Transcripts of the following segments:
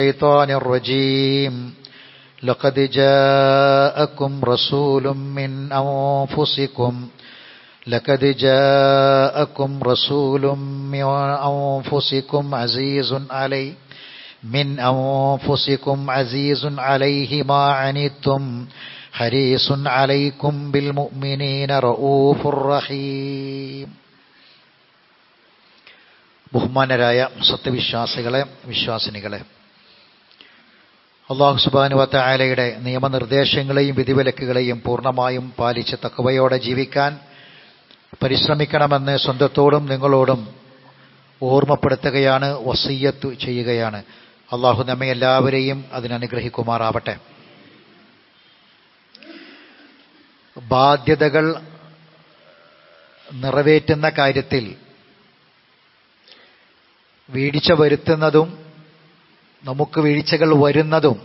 الشيطان الرجيم لقد جاءكم رسول من أنفسكم عزيز عليه ما عنتم حريص عليكم بالمؤمنين رؤوف رحيم. ബഹുമാനരായ സത്യവിശ്വാസികളെ, വിശ്വാസിനികളെ, അല്ലാഹു സുബ്ഹാനഹു വ തആലയുടെ നിയമനിർദ്ദേശങ്ങളെയും വിധിവിലക്കുകളെയും പൂർണ്ണമായും പാലിച്ച് തഖ്വയോടെ ജീവിക്കാൻ പരിശ്രമിക്കണമെന്ന് സ്വന്തത്തോടും നിങ്ങളോടും ഓർമ്മപ്പെടുത്തുകയാണ്, വസിയ്യത്ത് ചെയ്യുകയാണ്. അല്ലാഹു നമ്മെ എല്ലാവരെയും അതിനനുഗ്രഹിക്കുമാറാവട്ടെ. ബാധ്യതകൾ നിറവേറ്റുന്ന കാര്യത്തിൽ വീഴ്ച വരുത്തുന്നതും നമുക്ക് വീഴ്ചകൾ വരുന്നതും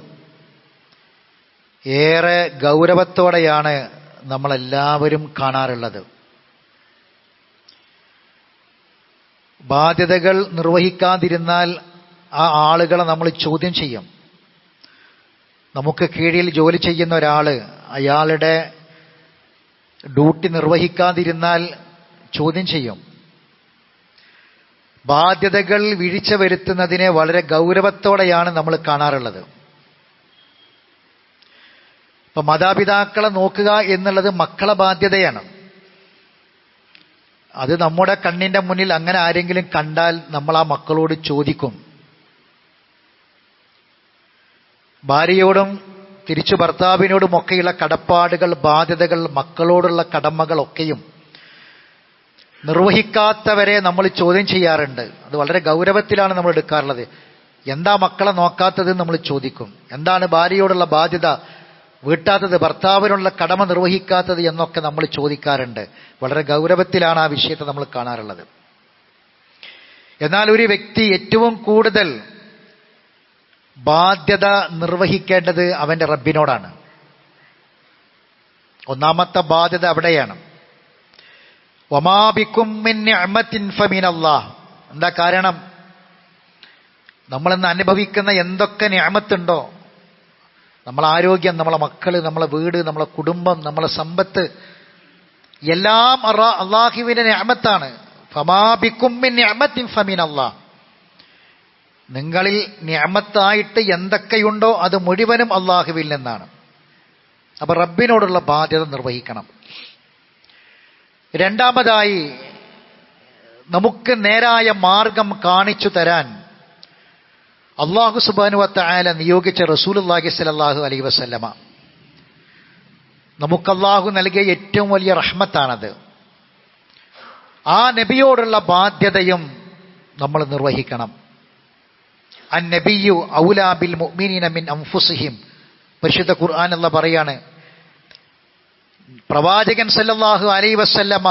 ഏറെ ഗൗരവത്തോടെയാണ് നമ്മളെല്ലാവരും കാണാറുള്ളത്. ബാധ്യതകൾ നിർവഹിക്കാതിരുന്നാൽ ആ ആളുകളെ നമ്മൾ ചോദ്യം ചെയ്യും. നമുക്ക് കീഴിൽ ജോലി ചെയ്യുന്ന ഒരാൾ അയാളുടെ ഡ്യൂട്ടി നിർവഹിക്കാതിരുന്നാൽ ചോദ്യം ചെയ്യും. ബാധ്യതകൾ വീഴ്ച വരുത്തുന്നതിനെ വളരെ ഗൗരവത്തോടെയാണ് നമ്മൾ കാണാറുള്ളത്. ഇപ്പം മാതാപിതാക്കളെ നോക്കുക എന്നുള്ളത് മക്കളെ ബാധ്യതയാണ്. അത് നമ്മുടെ കണ്ണിന്റെ മുന്നിൽ അങ്ങനെ ആരെങ്കിലും കണ്ടാൽ നമ്മൾ ആ മക്കളോട് ചോദിക്കും. ഭാര്യയോടും തിരിച്ചു ഭർത്താവിനോടുമൊക്കെയുള്ള കടപ്പാടുകൾ, ബാധ്യതകൾ, മക്കളോടുള്ള കടമകളൊക്കെയും നിർവഹിക്കാത്തവരെ നമ്മൾ ചോദ്യം ചെയ്യാറുണ്ട്. അത് വളരെ ഗൗരവത്തിലാണ് നമ്മൾ എടുക്കാറുള്ളത്. എന്താ മക്കളെ നോക്കാത്തത് നമ്മൾ ചോദിക്കും. എന്താണ് ഭാര്യയോടുള്ള ബാധ്യത വീട്ടാത്തത്, ഭർത്താവിനുള്ള കടമ നിർവഹിക്കാത്തത് എന്നൊക്കെ നമ്മൾ ചോദിക്കാറുണ്ട്. വളരെ ഗൗരവത്തിലാണ് ആ വിഷയത്തെ നമ്മൾ കാണാറുള്ളത്. എന്നാൽ ഒരു വ്യക്തി ഏറ്റവും കൂടുതൽ ബാധ്യത നിർവഹിക്കേണ്ടത് അവന്റെ റബ്ബിനോടാണ്. ഒന്നാമത്തെ ബാധ്യത അവിടെയാണ്. വമാ ബികും മിൻ നിഅമത്തിൻ ഫമിനല്ലാഹ്. എന്താ കാരണം? നമ്മളിന്ന് അനുഭവിക്കുന്ന എന്തൊക്കെ നിഅമത്തുണ്ടോ, നമ്മളെ ആരോഗ്യം, നമ്മളെ മക്കള്, നമ്മളെ വീട്, നമ്മളെ കുടുംബം, നമ്മളെ സമ്പത്ത്, എല്ലാം അല്ലാഹുവിന്റെ നിഅമത്താണ്. ഫമാ ബികും മിൻ നിഅമത്തിൻ ഫമിനല്ലാഹ്. നിങ്ങളിൽ നിഅമത്തായിട്ട് എന്തൊക്കെയുണ്ടോ അത് മുഴുവനും അല്ലാഹുവിൽ നിന്നാണ്. അപ്പൊ റബ്ബിനോടുള്ള ബാധ്യത നിർവഹിക്കണം. രണ്ടാമതായി, നമുക്ക് നേരായ മാർഗം കാണിച്ചു തരാൻ അല്ലാഹു സുബ്ഹാനഹു വ തആല നിയോഗിച്ച റസൂലുള്ളാഹി സ്വല്ലല്ലാഹു അലൈഹി വസല്ലമ നമുക്ക് അല്ലാഹു നൽകിയ ഏറ്റവും വലിയ റഹ്മത്താണത്. ആ നബിയോടുള്ള ബാധ്യതയും നമ്മൾ നിർവഹിക്കണം. അൻ-നബിയ്യു ഔലാ ബിൽ മുഅ്മിനീന മിൻ അൻഫുസിഹിം. പരിശുദ്ധ ഖുർആൻ അല്ലാഹു പറയാണ്, പ്രവാചകൻ സല്ലല്ലാഹു അലൈഹി വസല്ലമ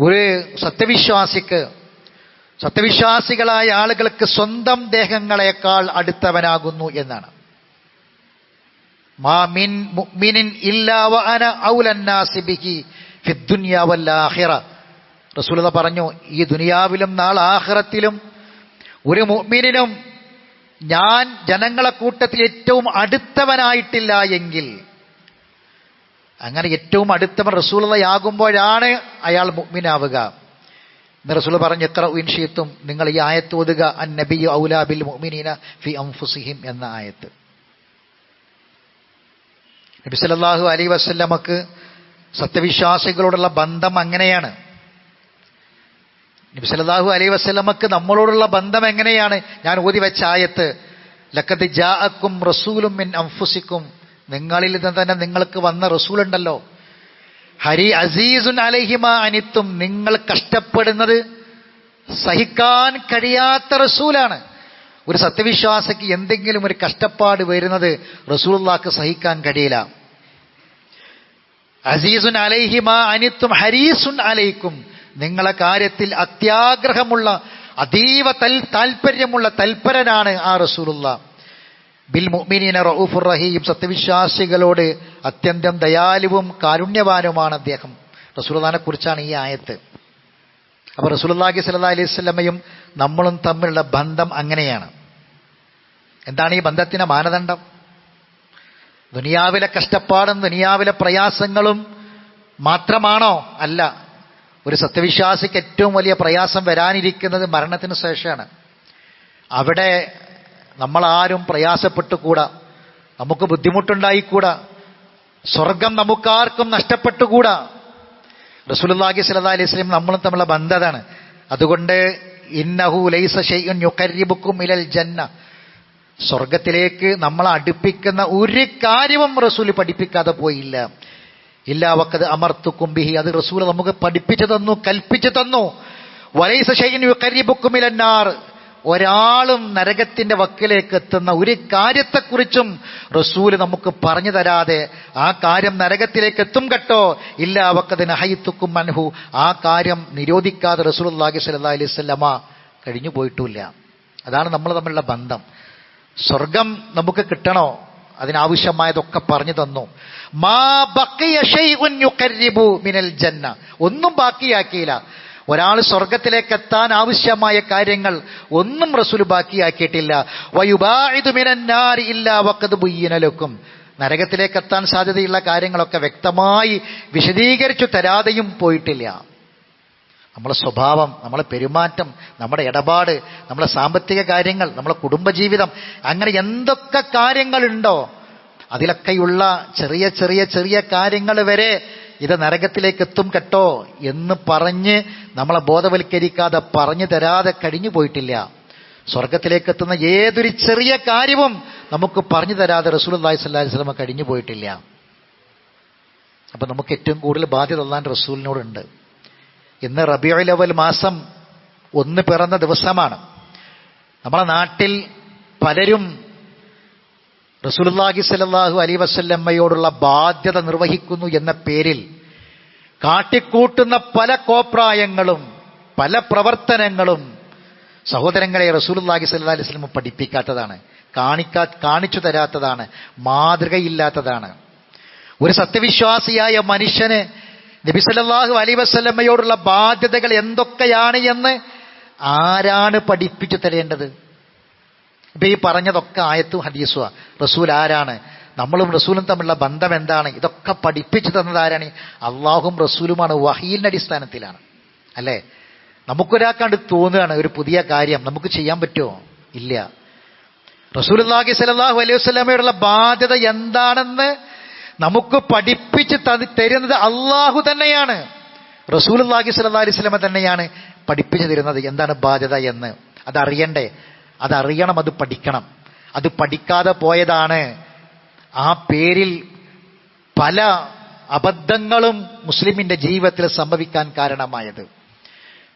ഒരു സത്യവിശ്വാസികളായ ആളുകൾക്ക് സ്വന്തം ദേഹങ്ങളെക്കാൾ അടുത്തവനാകുന്നു എന്നാണ്. മാ മിൻ മുഅ്മിനിൻ ഇല്ലാ വ അന ഔലന്നാസി ബിഹി ഫിദ്ദുനിയ വൽ ആഖിറ. റസൂലുള്ളാഹി പറഞ്ഞു, ഈ ദുനിയാവിലും നാളെ ആഖിറത്തിലും ഒരു മുഅ്മിനിനും ഞാൻ ജനങ്ങളെ കൂട്ടത്തിൽ ഏറ്റവും അടുത്തവനായിട്ടില്ല എങ്കിൽ, അങ്ങനെ ഏറ്റവും അടുത്തവൻ റസൂലുള്ളാഹി ആകുമ്പോഴാണ് അയാൾ മുഅ്മിനാവുക. എന്ന് റസൂൽ പറഞ്ഞു, ഇഖ്റഉ ഇൻ ശിഅ്തും, നിങ്ങൾ ഈ ആയത്ത് ഓതുക, അൻ-നബിയ്യു ഔലാ ബിൽ മുഅ്മിനീന ഫി അൻഫുസിഹിം എന്ന ആയത്ത്. നബി സല്ലല്ലാഹു അലൈഹി വസല്ലമക്ക് സത്യവിശ്വാസികളോടുള്ള ബന്ധം അങ്ങനെയാണ്. നബി സല്ലല്ലാഹു അലൈഹി വസല്ലമക്ക് നമ്മളോടുള്ള ബന്ധം എങ്ങനെയാണ്? ഞാൻ ഓതി വെച്ച ആയത്ത്, ലഖദ് ജാഅക്കും റസൂലും മിൻ അൻഫുസിക്കും, നിങ്ങളിൽ നിന്ന് തന്നെ നിങ്ങൾക്ക് വന്ന റസൂലുണ്ടല്ലോ, അസീസുൻ അലൈഹി മാ അനിത്തും, നിങ്ങൾ കഷ്ടപ്പെടുന്നത് സഹിക്കാൻ കഴിയാത്ത റസൂലാണ്. ഒരു സത്യവിശ്വാസിക്ക് എന്തെങ്കിലും ഒരു കഷ്ടപ്പാട് വരുന്നത് റസൂലുള്ളാഹിക്ക് സഹിക്കാൻ കഴിയില്ല. അസീസുൻ അലൈഹി മാ അനിത്തും ഹരീസുൻ അലൈക്കും, നിങ്ങളെ കാര്യത്തിൽ അത്യാഗ്രഹമുള്ള, അതീവ താൽപര്യമുള്ള തൽപരനാണ് ആ റസൂലുള്ളാഹ്. ബിൽ മുഅ്മിനീന റഊഫുർ റഹീം, സത്യവിശ്വാസികളോട് അത്യന്തം ദയാലുവും കാരുണ്യവാനുമാണ് അദ്ദേഹം. റസൂലുള്ളാഹിനെ കുറിച്ചാണ് ഈ ആയത്ത്. അപ്പോൾ റസൂലുള്ളാഹി സ്വല്ലല്ലാഹി അലൈഹി വസല്ലമയും നമ്മളും തമ്മിലുള്ള ബന്ധം അങ്ങനെയാണ്. എന്താണ് ഈ ബന്ധത്തിന് മാനദണ്ഡം? ദുനിയാവിലെ കഷ്ടപ്പാടും ദുനിയാവിലെ പ്രയാസങ്ങളും മാത്രമാണോ? അല്ല. ഒരു സത്യവിശ്വാസിക്ക് ഏറ്റവും വലിയ പ്രയാസം വരാനിരിക്കുന്നത് മരണത്തിന് ശേഷമാണ്. അവിടെ നമ്മളാരും പ്രയാസപ്പെട്ടുകൂടാ, നമുക്ക് ബുദ്ധിമുട്ടുണ്ടായിക്കൂടാ, സ്വർഗം നമുക്കാർക്കും നഷ്ടപ്പെട്ടുകൂടാ. റസൂലുള്ളാഹി സ്വല്ലല്ലാഹി അലൈഹി വസല്ലം നമ്മളും തമ്മിലുള്ള ബന്ധതാണ്. അതുകൊണ്ട് ഇന്നഹു ലൈസ ശൈഉൻ യുഖർരിബുക്കും ഇലൽ ജന്ന, സ്വർഗത്തിലേക്ക് നമ്മളെ അടുപ്പിക്കുന്ന ഒരു കാര്യവും റസൂൽ പഠിപ്പിക്കാതെ പോയില്ല. ഇല്ലാ വഖദ് അമർത്തുക്കും ബിഹി, അത് റസൂൽ നമുക്ക് പഠിപ്പിച്ചു തന്നു, കൽപ്പിച്ചു തന്നു. വലൈസ ശൈഉൻ യുഖർരിബുക്കും ഇലന്നാർ, ഒരാളും നരകത്തിന്റെ വക്കിലേക്ക് എത്തുന്ന ഒരു കാര്യത്തെക്കുറിച്ചും റസൂൽ നമുക്ക് പറഞ്ഞു തരാതെ ആ കാര്യം നരകത്തിലേക്ക് എത്തും കേട്ടോ, ഇല്ലാ വഖദ് നഹയ്തുക്കും അൻഹു, ആ കാര്യം നിരോധിക്കാതെ റസൂലുള്ളാഹി സ്വല്ലല്ലാഹി അലൈഹി വസല്ലമ കഴിഞ്ഞു പോയിട്ടുമില്ല. അതാണ് നമ്മൾ തമ്മിലുള്ള ബന്ധം. സ്വർഗം നമുക്ക് കിട്ടണോ, അതിനാവശ്യമായതൊക്കെ പറഞ്ഞു തന്നു. മാ ബഖിയ ശൈഉൻ യുഖർരിബു മിനൽ ജന്ന, ഒന്നും ബാക്കിയാക്കിയില്ല. ഒരാൾ സ്വർഗത്തിലേക്ക് എത്താൻ ആവശ്യമായ കാര്യങ്ങൾ ഒന്നും റസൂൽ ബാക്കിയാക്കിയിട്ടില്ല. വയുബാഇദു മിനന്നാരി ഇല്ലാ വഖദ് ബുയ്യിന ലക്കും, നരകത്തിലേക്ക് എത്താൻ സാധ്യതയുള്ള കാര്യങ്ങളൊക്കെ വ്യക്തമായി വിശദീകരിച്ചു തരാതെയും പോയിട്ടില്ല. നമ്മളെ സ്വഭാവം, നമ്മളെ പെരുമാറ്റം, നമ്മുടെ ഇടപാട്, നമ്മളെ സാമ്പത്തിക കാര്യങ്ങൾ, നമ്മളെ കുടുംബജീവിതം, അങ്ങനെ എന്തൊക്കെ കാര്യങ്ങളുണ്ടോ അതിലൊക്കെയുള്ള ചെറിയ ചെറിയ ചെറിയ കാര്യങ്ങൾ വരെ ഇത് നരകത്തിലേക്ക് എത്തും കേട്ടോ എന്ന് പറഞ്ഞ് നമ്മളെ ബോധവൽക്കരിക്കാതെ പറഞ്ഞു തരാതെ കഴിഞ്ഞു പോയിട്ടില്ല. സ്വർഗത്തിലേക്ക് എത്തുന്ന ഏതൊരു ചെറിയ കാര്യവും നമുക്ക് പറഞ്ഞു തരാതെ റസൂലുള്ളാഹി സ്വല്ലല്ലാഹി അലൈഹി വസല്ലം കഴിഞ്ഞു പോയിട്ടില്ല. അപ്പൊ നമുക്ക് ഏറ്റവും കൂടുതൽ ബാധ്യത അല്ലാഹുവിന്റെ റസൂലിനോടുണ്ട്. ഇന്ന് റബീഉൽ അവ്വൽ മാസം 1 പിറന്ന ദിവസമാണ്. നമ്മളെ നാട്ടിൽ പലരും റസൂലുള്ളാഹി സ്വല്ലല്ലാഹു അലൈഹി വസല്ലമയോടുള്ള ബാധ്യത നിർവഹിക്കുന്നു എന്ന പേരിൽ കാട്ടിക്കൂട്ടുന്ന പല കോപ്രായങ്ങളും പല പ്രവർത്തനങ്ങളും സഹോദരങ്ങളെ റസൂലുള്ളാഹി സ്വല്ലല്ലാഹി അലൈഹി വസല്ലം പഠിപ്പിക്കാത്തതാണ്, കാണിച്ചു തരാത്തതാണ്, മാതൃകയില്ലാത്തതാണ്. ഒരു സത്യവിശ്വാസിയായ മനുഷ്യന് നബി സല്ലല്ലാഹു അലൈഹി വസല്ലമയോടുള്ള ബാധ്യതകൾ എന്തൊക്കെയാണ് എന്ന് ആരാണ് പഠിപ്പിച്ചു തരേണ്ടത്? ഇപ്പൊ ഈ പറഞ്ഞതൊക്കെ ആയത്തും ഹദീസുവാ. റസൂൽ ആരാണ്, നമ്മളും റസൂലും തമ്മിലുള്ള ബന്ധം എന്താണ്, ഇതൊക്കെ പഠിപ്പിച്ചു തന്നത് ആരാണ്? അള്ളാഹും റസൂലുമാണ്. വഹീലിന്റെ അടിസ്ഥാനത്തിലാണ്, അല്ലേ? നമുക്കൊരാൾക്കാണ്ട് തോന്നുകയാണ് ഒരു പുതിയ കാര്യം നമുക്ക് ചെയ്യാൻ പറ്റുമോ? ഇല്ല. റസൂലുള്ളാഹി സ്വല്ലല്ലാഹു അലൈഹി വസല്ലമയോടുള്ള ബാധ്യത എന്താണെന്ന് നമുക്ക് പഠിപ്പിച്ച് തരുന്നത് അള്ളാഹു തന്നെയാണ്. റസൂലുള്ളാഹി സ്വല്ലല്ലാഹു അലൈഹി വസല്ലമ തന്നെയാണ് പഠിപ്പിച്ചു തരുന്നത് എന്താണ് ബാധ്യത എന്ന്. അതറിയണ്ടേ? അതറിയണം, അത് പഠിക്കണം. അത് പഠിക്കാതെ പോയതാണ് ആ പേരിൽ പല അബദ്ധങ്ങളും മുസ്ലിമിന്റെ ജീവിതത്തിൽ സംഭവിക്കാൻ കാരണമായത്.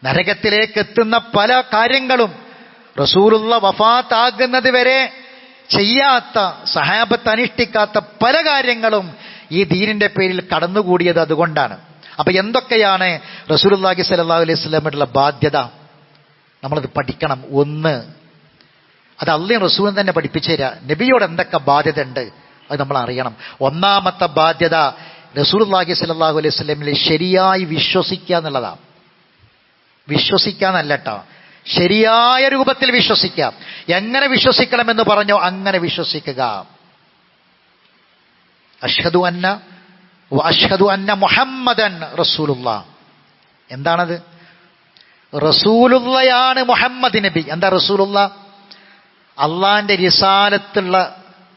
നരകത്തിലേക്ക് എത്തുന്ന പല കാര്യങ്ങളും റസൂലുള്ള വഫാത്താകുന്നത് വരെ ചെയ്യാത്ത, സഹാബത്ത് അനുഷ്ഠിക്കാത്ത പല കാര്യങ്ങളും ഈ ദീനിന്റെ പേരിൽ കടന്നുകൂടിയത് അതുകൊണ്ടാണ്. അപ്പൊ എന്തൊക്കെയാണ് റസൂലുള്ളാഹി സ്വല്ലല്ലാഹു അലൈഹി വസല്ലമയുടെ ബാധ്യത? നമ്മളത് പഠിക്കണം. ഒന്ന്, അത് അള്ളയും റസൂലും തന്നെ പഠിപ്പിച്ചു തരാ. നബിയോട് എന്തൊക്കെ ബാധ്യത ഉണ്ട് അത് നമ്മൾ അറിയണം. ഒന്നാമത്തെ ബാധ്യത റസൂലുള്ളാഹി സ്വല്ലല്ലാഹു അലൈഹി വസല്ലമയിൽ ശരിയായി വിശ്വസിക്കുക എന്നുള്ളതാണ്. വിശ്വസിക്കാന്നല്ല കേട്ടോ, ശരിയായ രൂപത്തിൽ വിശ്വസിക്കാം. എങ്ങനെ വിശ്വസിക്കണമെന്ന് പറഞ്ഞോ അങ്ങനെ വിശ്വസിക്കുക. അഷ്ഹദു അന്ന മുഹമ്മദൻ റസൂലുള്ളാഹ്. എന്താണത്? റസൂലുള്ളയാണ് മുഹമ്മദ് നബി. എന്താ റസൂലുള്ള? അള്ളാന്റെ റിസാലത്തുള്ള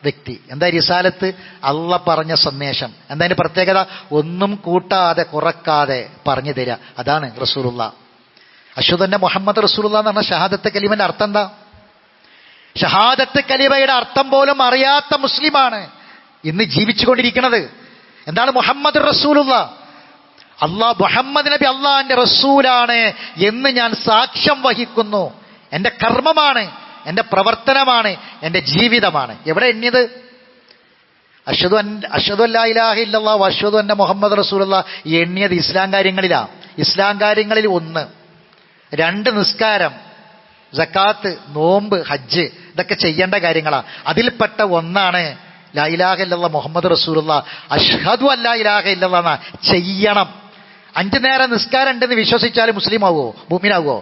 വ്യക്തി. എന്താ റിസാലത്ത്? അള്ള പറഞ്ഞ സന്ദേശം. എന്താ അതിന്റെ പ്രത്യേകത? ഒന്നും കൂട്ടാതെ കുറക്കാതെ പറഞ്ഞു തരിക. അതാണ് റസൂലുള്ള. അഷ്ഹദു അന്ന മുഹമ്മദ് റസൂലുള്ള എന്ന് പറഞ്ഞ ഷഹാദത്ത് കലിമന്റെ അർത്ഥം എന്താ? ഷഹാദത്ത് കലിമയുടെ അർത്ഥം പോലും അറിയാത്ത മുസ്ലിമാണ് ഇന്ന് ജീവിച്ചുകൊണ്ടിരിക്കുന്നത്. എന്താണ് മുഹമ്മദ് റസൂലുള്ള? മുഹമ്മദ് നബി അള്ളാന്റെ റസൂലാണ് എന്ന് ഞാൻ സാക്ഷ്യം വഹിക്കുന്നു. എന്റെ കർമ്മമാണ്, എന്റെ പ്രവർത്തനമാണ്, എന്റെ ജീവിതമാണ്. എവിടെ എണ്ണിയത്? അഷ്ഹദു അല്ലാ ഇലാഹ ഇല്ലല്ലാഹ് വഅഷ്ഹദു അന്ന മുഹമ്മദ് റസൂലുള്ളാഹ് എണ്ണിയത് ഇസ്ലാം കാര്യങ്ങളിലാണ്. ഇസ്ലാം കാര്യങ്ങളിൽ 1, 2 നിസ്കാരം, സക്കാത്ത്, നോമ്പ്, ഹജ്ജ്, ഇതൊക്കെ ചെയ്യേണ്ട കാര്യങ്ങളാണ്. അതിൽപ്പെട്ട ഒന്നാണ് ലാ ഇലാഹ ഇല്ലല്ലാഹ് മുഹമ്മദ് റസൂലുള്ളാഹ്. അഷ്ഹദു അല്ലാ ഇലാഹ ഇല്ലല്ലാഹ് ചെയ്യണം. 5 നേരം നിസ്കാരം ഉണ്ടെന്ന് വിശ്വസിച്ചാൽ മുസ്ലിം ആവുമോ? മുഅ്മിനാവുമോ?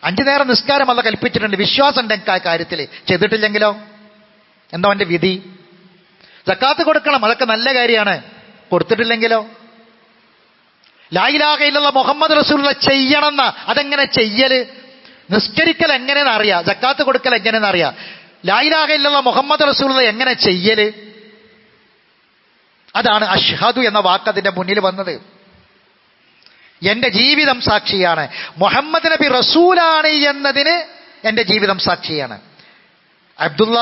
5 നേരം നിസ്കാരം അല്ലാഹ് കൽപ്പിച്ചിട്ടുണ്ട്. വിശ്വാസം ഉണ്ട് എനിക്ക് ആ കാര്യത്തിൽ. ചെയ്തിട്ടില്ലെങ്കിലോ? എന്താ അവന്റെ വിധി? സക്കാത്ത് കൊടുക്കണം, അതൊക്കെ നല്ല കാര്യമാണ്. കൊടുത്തിട്ടില്ലെങ്കിലോ? ലാ ഇലാഹ ഇല്ലല്ലാഹ് മുഹമ്മദ് റസൂലുള്ളാഹ് ചെയ്യണമെന്ന, അതെങ്ങനെ ചെയ്യല്? നിസ്കരിക്കൽ എങ്ങനെയെന്ന് അറിയാം, സക്കാത്ത് കൊടുക്കൽ എങ്ങനെയെന്ന് അറിയാം. ലാ ഇലാഹ ഇല്ലല്ലാഹ് മുഹമ്മദ് റസൂലുള്ളാഹ് എങ്ങനെ ചെയ്യല്? അതാണ് അഷ്ഹദു എന്ന വാക്ക് അതിന്റെ മുന്നിൽ വന്നത്. എന്റെ ജീവിതം സാക്ഷിയാണ്, മുഹമ്മദ് നബി റസൂലാണ് എന്നതിന് എന്റെ ജീവിതം സാക്ഷിയാണ്. അബ്ദുള്ള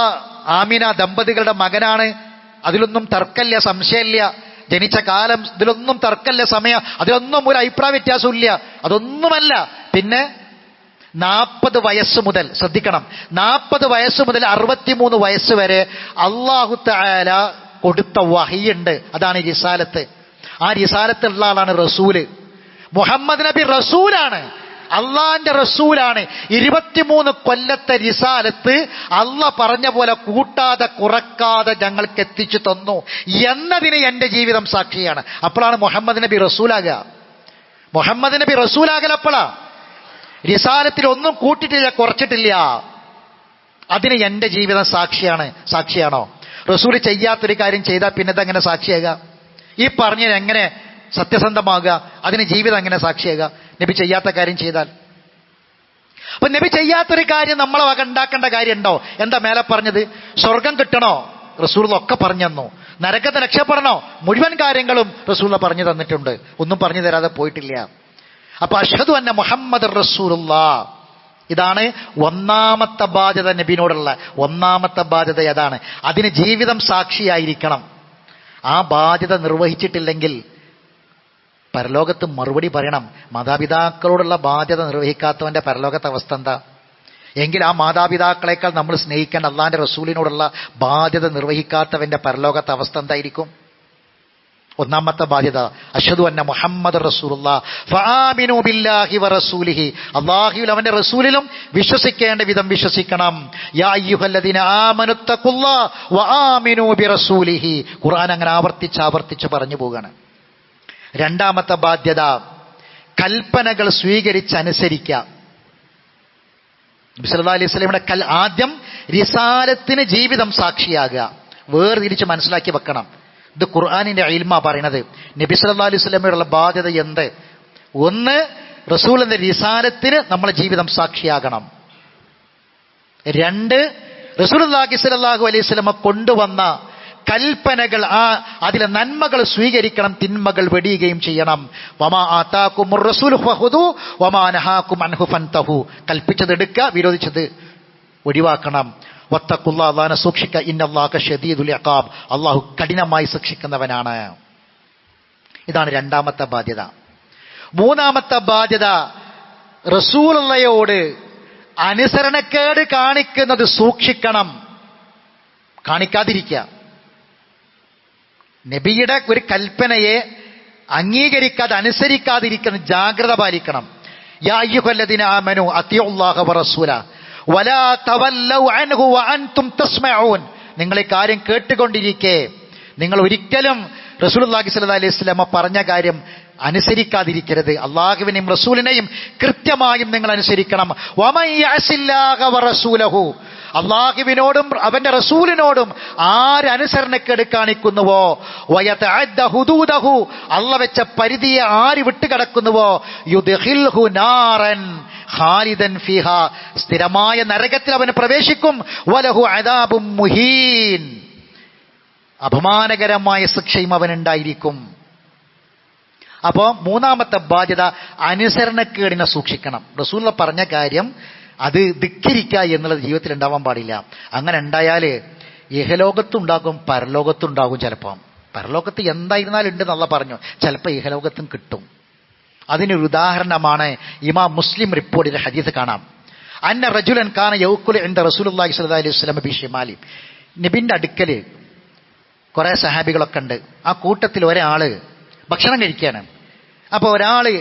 ആമിന ദമ്പതികളുടെ മകനാണ്, അതിലൊന്നും തർക്കമില്ല, സംശയമില്ല. ജനിച്ച കാലം ഇതിലൊന്നും തർക്കമില്ല, സമയം അതിലൊന്നും ഒരു അഭിപ്രായ വ്യത്യാസമില്ല, അതൊന്നുമല്ല. പിന്നെ 40 വയസ്സ് മുതൽ, ശ്രദ്ധിക്കണം, 40 വയസ്സ് മുതൽ 63 വയസ്സ് വരെ അല്ലാഹു തആല കൊടുത്ത വഹിയുണ്ട്, അതാണ് റിസാലത്ത്. ആ റിസാലത്തുള്ള ആളാണ് റസൂല്. മുഹമ്മദ് നബി റസൂലാണ്, അള്ളാന്റെ റസൂലാണ്. 23 കൊല്ലത്തെ റിസാലത്ത് അള്ളാഹ് പറഞ്ഞ പോലെ കൂട്ടാതെ കുറക്കാതെ ഞങ്ങൾക്ക് എത്തിച്ചു തന്നു എന്നതിന് എന്റെ ജീവിതം സാക്ഷിയാണ്. അപ്പോഴാണ് മുഹമ്മദ് നബി റസൂലാകുക. മുഹമ്മദ് നബി റസൂലാകൽ അപ്പോഴാ. റിസാലത്തിൽ ഒന്നും കൂട്ടിട്ടില്ല, കുറച്ചിട്ടില്ല. അതിന് എന്റെ ജീവിതം സാക്ഷിയാണ്. സാക്ഷിയാണോ? റസൂൽ ചെയ്യാത്തൊരു കാര്യം ചെയ്താൽ പിന്നെ ഇതെങ്ങനെ സാക്ഷിയാകുക? ഈ പറഞ്ഞത് എങ്ങനെ സത്യസന്ധമാകുക? അതിന് ജീവിതം എങ്ങനെ സാക്ഷിയാകുക? നബി ചെയ്യാത്ത കാര്യം ചെയ്താൽ. അപ്പൊ നബി ചെയ്യാത്തൊരു കാര്യം നമ്മളെ വക ഉണ്ടാക്കേണ്ട കാര്യമുണ്ടോ? എന്താ മേലെ പറഞ്ഞത്? സ്വർഗം കിട്ടണോ? റസൂൽ ഒക്കെ പറഞ്ഞു തന്നു. നരകത്തെ രക്ഷപ്പെടണോ? മുഴുവൻ കാര്യങ്ങളും റസൂൽ പറഞ്ഞു തന്നിട്ടുണ്ട്. ഒന്നും പറഞ്ഞു തരാതെ പോയിട്ടില്ല. അപ്പൊ അഷ്ഹദു അന്ന മുഹമ്മദ് റസൂലുള്ളാഹ്, ഇതാണ് ഒന്നാമത്തെ ബാധ്യത. നബിയോടുള്ള ഒന്നാമത്തെ ബാധ്യത അതാണ്. അതിന് ജീവിതം സാക്ഷിയായിരിക്കണം. ആ ബാധ്യത നിർവഹിച്ചിട്ടില്ലെങ്കിൽ പരലോകത്ത് മറുപടി പറയണം. മാതാപിതാക്കളോടുള്ള ബാധ്യത നിർവഹിക്കാത്തവന്റെ പരലോകത്തെ അവസ്ഥ എന്താ? എങ്കിൽ ആ മാതാപിതാക്കളെക്കാൾ നമ്മൾ സ്നേഹിക്കേണ്ട അള്ളാന്റെ റസൂലിനോടുള്ള ബാധ്യത നിർവഹിക്കാത്തവന്റെ പരലോകത്തെ അവസ്ഥ എന്തായിരിക്കും? ഒന്നാമത്തെ ബാധ്യത അഷ്ഹദു അന്ന മുഹമ്മദ് റസൂലുള്ളാഹ് ഫആമിനു ബില്ലാഹി വറസൂലിഹി, അല്ലാഹുവിലും അവന്റെ റസൂലിലും വിശ്വസിക്കേണ്ട വിധം വിശ്വസിക്കണം. യാ അയ്യുഹല്ലദീന ആമനുത്തഖുല്ലാഹ വആമിനു ബിറസൂലിഹി. ഖുർആൻ അങ്ങനെ ആവർത്തിച്ച് പറഞ്ഞു പോവുകയാണ്. രണ്ടാമത്തെ ബാധ്യത കൽപ്പനകൾ സ്വീകരിച്ചനുസരിക്കുക. നബി സല്ലല്ലാഹു അലൈഹി വസല്ലമയുടെ ആദ്യം റിസാലത്തിന് ജീവിതം സാക്ഷിയാകുക. വേർതിരിച്ച് മനസ്സിലാക്കി വെക്കണം. ഇത് ഖുർആനിന്റെ ഇൽമാ പറയണത്. നബി സല്ലല്ലാഹു അലൈഹി വസല്ലമയുടെ ബാധ്യത എന്ത്? ഒന്ന്, റസൂലിന്റെ റിസാലത്തിന് നമ്മളെ ജീവിതം സാക്ഷിയാകണം. രണ്ട്, റസൂലുള്ളാഹി സ്വല്ലല്ലാഹു അലൈഹി വസല്ലമ കൊണ്ടുവന്ന കൽപ്പനകൾ, അതിലെ നന്മകൾ സ്വീകരിക്കണം, തിന്മകൾ വെടിയുകയും ചെയ്യണം. വമാ ആതാകുമുർ റസൂലു ഫഖുദു വമാ നഹാകും അൻഹു ഫൻതഹു. കൽപ്പിച്ചത് എടുക്കുക, വിരോധിച്ചത് ഒഴിവാക്കണം. വത്തഖുല്ലാഹ, അല്ലാഹുവിനെ സൂക്ഷിക്കുക. ഇന്നല്ലാഹ ശദീദുൽ ഇഖാബ്, അല്ലാഹു കഠിനമായി ശിക്ഷിക്കുന്നവനാണ്. ഇതാണ് രണ്ടാമത്തെ ബാധ്യത. മൂന്നാമത്തെ ബാധ്യത റസൂലുള്ളാഹിയോട് അനുസരണക്കേട് കാണിക്കുന്നത് സൂക്ഷിക്കണം, കാണിക്കാതിരിക്കുക. നബിയുടെ ഒരു കൽപ്പനയെ അംഗീകരിക്കാതെ അനുസരിക്കാതിരിക്കണം, ജാഗ്രത പാലിക്കണം. യാ അയ്യുഹല്ലദീന ആമനു അത്തിഉല്ലാഹ വറസൂല വലാ തവല്ലൗ അൻഹു വഅൻതും തസ്മഊൻ. നിങ്ങൾ ഈ കാര്യം കേട്ടുകൊണ്ടിരിക്കെ നിങ്ങൾ ഒരിക്കലും റസൂലുള്ളാഹി സ്വല്ലല്ലാഹു അലൈഹി വസല്ലമ പറഞ്ഞ കാര്യം അനുസരിക്കാതിരിക്കരുത്. അള്ളാഹുവിനെയും റസൂലിനെയും കൃത്യമായും നിങ്ങൾ അനുസരിക്കണം. വമൻ യഅസില്ലാഹ വറസൂലഹു, അള്ളാഹുവിനോടും അവന്റെ റസൂലിനോടും ആരനുസരണക്കേട് കാണിക്കുന്നുവോ, വയതഅദ്ദ ഹുദൂദഹു, അല്ലാഹു വെച്ച പരിധിയെ ആര് വിട്ടുകടക്കുന്നുവോ, യുദ്ഖിൽഹു നാറൻ ഖാലിദൻ ഫീഹാ, സ്ഥിരമായ നരകത്തിൽ അവൻ പ്രവേശിക്കും. വലഹു അദാബും മുഹീൻ, അപമാനകരമായ ശിക്ഷയും അവനുണ്ടായിരിക്കും. അപ്പോ മൂന്നാമത്തെ ബാധ്യത അനുസരണക്കേടിനെ സൂക്ഷിക്കണം. റസൂലുള്ള പറഞ്ഞ കാര്യം അത് ധിക്കരിക്കുക എന്നുള്ളത് ജീവിതത്തിൽ ഉണ്ടാവാൻ പാടില്ല. അങ്ങനെ ഉണ്ടായാല് ഇഹലോകത്തുണ്ടാകും പരലോകത്തുണ്ടാകും. ചിലപ്പം പരലോകത്ത് എന്തായിരുന്നാലും ഉണ്ട് എന്നുള്ള പറഞ്ഞു, ചിലപ്പോൾ ഇഹലോകത്തും കിട്ടും. അതിനൊരു ഉദാഹരണമാണ് ഇമാം മുസ്ലിം റിപ്പോർട്ടിലെ ഹദീസ് കാണാം. അന്ന റജുലൻ കാന യൗക്കുലു ഇൻദ റസൂലുള്ളാഹി സ്വല്ലല്ലാഹു അലൈഹി വസല്ലം ബിശിമാലി. നബിന്റെ അടുക്കല് കുറെ സഹാബികളൊക്കെ ഉണ്ട്. ആ കൂട്ടത്തിൽ ഒരാള് ഭക്ഷണം കഴിക്കുകയാണ്. അപ്പൊ ഒരാള്